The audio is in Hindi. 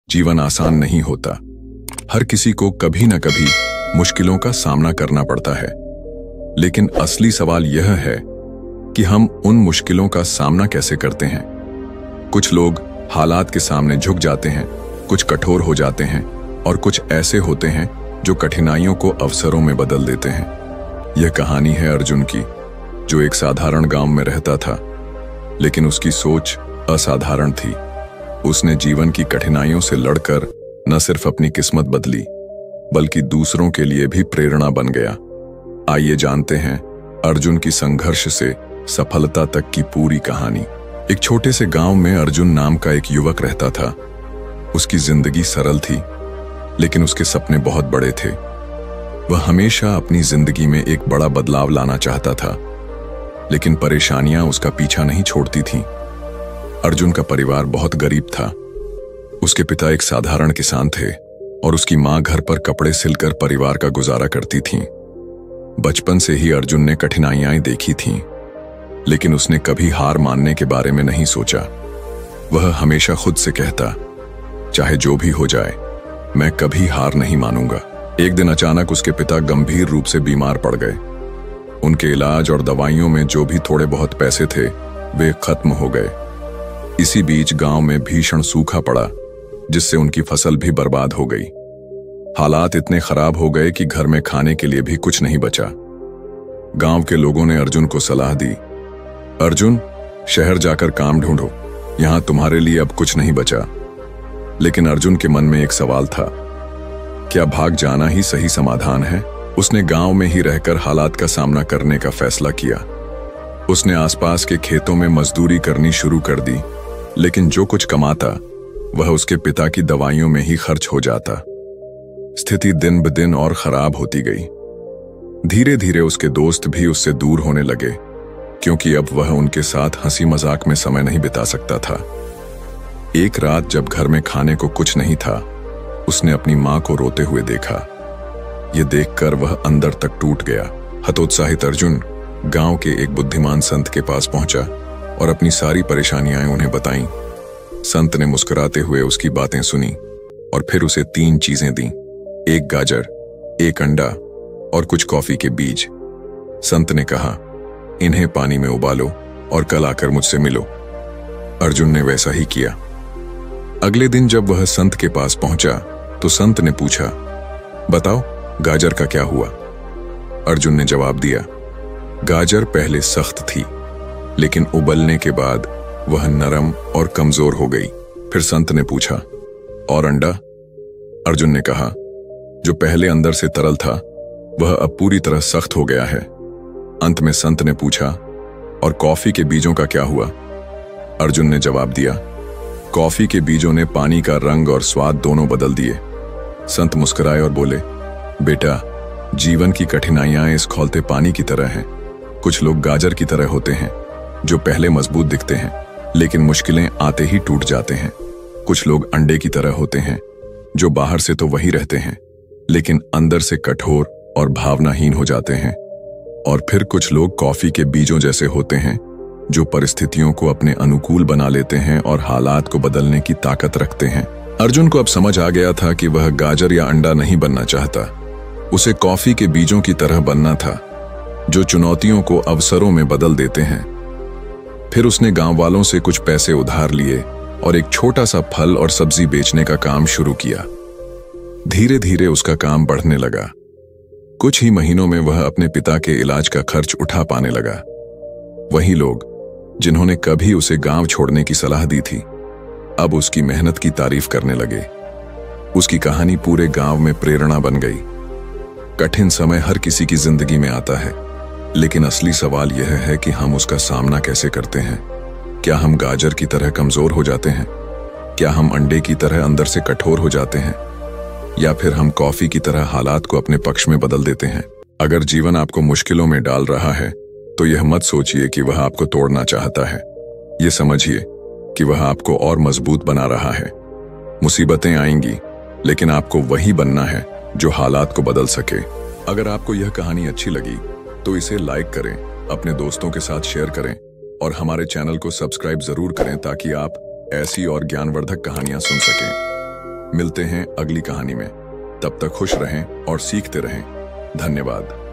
जीवन आसान नहीं होता। हर किसी को कभी न कभी मुश्किलों का सामना करना पड़ता है, लेकिन असली सवाल यह है कि हम उन मुश्किलों का सामना कैसे करते हैं। कुछ लोग हालात के सामने झुक जाते हैं, कुछ कठोर हो जाते हैं और कुछ ऐसे होते हैं जो कठिनाइयों को अवसरों में बदल देते हैं। यह कहानी है अर्जुन की, जो एक साधारण गांव में रहता था, लेकिन उसकी सोच असाधारण थी। उसने जीवन की कठिनाइयों से लड़कर न सिर्फ अपनी किस्मत बदली, बल्कि दूसरों के लिए भी प्रेरणा बन गया। आइए जानते हैं अर्जुन की संघर्ष से सफलता तक की पूरी कहानी। एक छोटे से गांव में अर्जुन नाम का एक युवक रहता था। उसकी जिंदगी सरल थी, लेकिन उसके सपने बहुत बड़े थे। वह हमेशा अपनी जिंदगी में एक बड़ा बदलाव लाना चाहता था, लेकिन परेशानियां उसका पीछा नहीं छोड़ती थीं। अर्जुन का परिवार बहुत गरीब था। उसके पिता एक साधारण किसान थे और उसकी मां घर पर कपड़े सिलकर परिवार का गुजारा करती थीं। बचपन से ही अर्जुन ने कठिनाइयां देखी थीं, लेकिन उसने कभी हार मानने के बारे में नहीं सोचा। वह हमेशा खुद से कहता, चाहे जो भी हो जाए, मैं कभी हार नहीं मानूंगा। एक दिन अचानक उसके पिता गंभीर रूप से बीमार पड़ गए। उनके इलाज और दवाइयों में जो भी थोड़े बहुत पैसे थे, वे खत्म हो गए। इसी बीच गांव में भीषण सूखा पड़ा, जिससे उनकी फसल भी बर्बाद हो गई। हालात इतने खराब हो गए कि घर में खाने के लिए भी कुछ नहीं बचा। गांव के लोगों ने अर्जुन को सलाह दी, अर्जुन, शहर जाकर काम ढूंढो, यहां तुम्हारे लिए अब कुछ नहीं बचा। लेकिन अर्जुन के मन में एक सवाल था, क्या भाग जाना ही सही समाधान है? उसने गांव में ही रहकर हालात का सामना करने का फैसला किया। उसने आसपास के खेतों में मजदूरी करनी शुरू कर दी, लेकिन जो कुछ कमाता वह उसके पिता की दवाइयों में ही खर्च हो जाता। स्थिति दिन ब दिन और खराब होती गई। धीरे धीरे उसके दोस्त भी उससे दूर होने लगे, क्योंकि अब वह उनके साथ हंसी मजाक में समय नहीं बिता सकता था। एक रात जब घर में खाने को कुछ नहीं था, उसने अपनी मां को रोते हुए देखा। यह देखकर वह अंदर तक टूट गया। हतोत्साहित अर्जुन गांव के एक बुद्धिमान संत के पास पहुंचा और अपनी सारी परेशानियां उन्हें बताईं। संत ने मुस्कुराते हुए उसकी बातें सुनी और फिर उसे 3 चीजें दी, 1 गाजर, 1 अंडा और कुछ कॉफी के बीज। संत ने कहा, इन्हें पानी में उबालो और कल आकर मुझसे मिलो। अर्जुन ने वैसा ही किया। अगले दिन जब वह संत के पास पहुंचा तो संत ने पूछा, बताओ गाजर का क्या हुआ? अर्जुन ने जवाब दिया, गाजर पहले सख्त थी, लेकिन उबलने के बाद वह नरम और कमजोर हो गई। फिर संत ने पूछा, और अंडा? अर्जुन ने कहा, जो पहले अंदर से तरल था वह अब पूरी तरह सख्त हो गया है। अंत में संत ने पूछा, और कॉफी के बीजों का क्या हुआ? अर्जुन ने जवाब दिया, कॉफी के बीजों ने पानी का रंग और स्वाद दोनों बदल दिए। संत मुस्कुराए और बोले, बेटा, जीवन की कठिनाइयां इस खौलते पानी की तरह हैं। कुछ लोग गाजर की तरह होते हैं, जो पहले मजबूत दिखते हैं, लेकिन मुश्किलें आते ही टूट जाते हैं। कुछ लोग अंडे की तरह होते हैं, जो बाहर से तो वही रहते हैं, लेकिन अंदर से कठोर और भावनाहीन हो जाते हैं। और फिर कुछ लोग कॉफी के बीजों जैसे होते हैं, जो परिस्थितियों को अपने अनुकूल बना लेते हैं और हालात को बदलने की ताकत रखते हैं। अर्जुन को अब समझ आ गया था कि वह गाजर या अंडा नहीं बनना चाहता। उसे कॉफी के बीजों की तरह बनना था, जो चुनौतियों को अवसरों में बदल देते हैं। फिर उसने गांव वालों से कुछ पैसे उधार लिए और एक छोटा सा फल और सब्जी बेचने का काम शुरू किया। धीरे धीरे उसका काम बढ़ने लगा। कुछ ही महीनों में वह अपने पिता के इलाज का खर्च उठा पाने लगा। वही लोग जिन्होंने कभी उसे गांव छोड़ने की सलाह दी थी, अब उसकी मेहनत की तारीफ करने लगे। उसकी कहानी पूरे गांव में प्रेरणा बन गई। कठिन समय हर किसी की जिंदगी में आता है, लेकिन असली सवाल यह है कि हम उसका सामना कैसे करते हैं। क्या हम गाजर की तरह कमजोर हो जाते हैं? क्या हम अंडे की तरह अंदर से कठोर हो जाते हैं? या फिर हम कॉफी की तरह हालात को अपने पक्ष में बदल देते हैं? अगर जीवन आपको मुश्किलों में डाल रहा है, तो यह मत सोचिए कि वह आपको तोड़ना चाहता है। यह समझिए कि वह आपको और मजबूत बना रहा है। मुसीबतें आएंगी, लेकिन आपको वही बनना है जो हालात को बदल सके। अगर आपको यह कहानी अच्छी लगी तो इसे लाइक करें, अपने दोस्तों के साथ शेयर करें और हमारे चैनल को सब्सक्राइब जरूर करें, ताकि आप ऐसी और ज्ञानवर्धक कहानियां सुन सकें। मिलते हैं अगली कहानी में। तब तक खुश रहें और सीखते रहें। धन्यवाद।